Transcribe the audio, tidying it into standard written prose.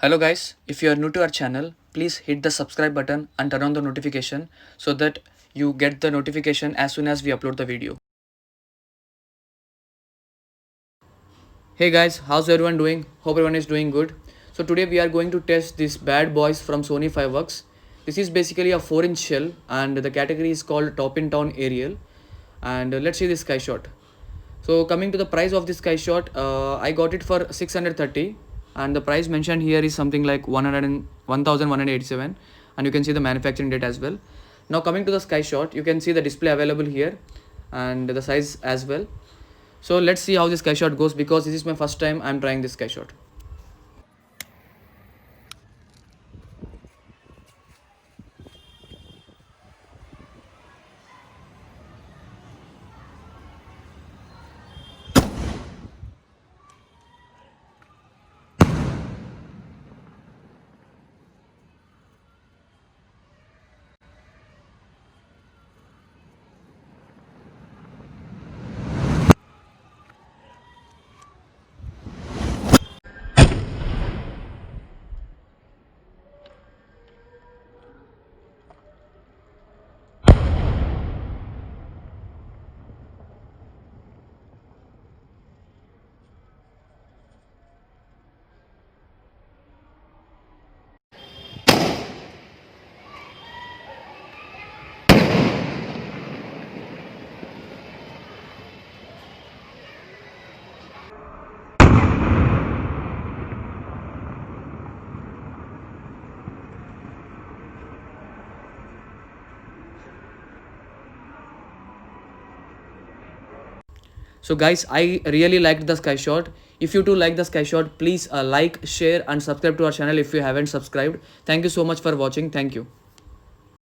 Hello guys, if you are new to our channel, please hit the subscribe button and turn on the notification so that you get the notification as soon as we upload the video. Hey guys, how's everyone doing? Hope everyone is doing good. So today we are going to test this bad boys from Sony 5X. This is basically a 4-inch shell and the category is called top in town aerial. And let's see this sky shot. So coming to the price of this sky shot, I got it for 630 and the price mentioned here is something like 1187 and you can see the manufacturing date as well. Now coming to the sky shot, you can see the display available here and the size as well. So let's see how this sky shot goes because this is my first time I'm trying this sky shot. So guys, I really liked the sky shot. If you too like the sky shot, please like, share and subscribe to our channel if you haven't subscribed. Thank you so much for watching. Thank you.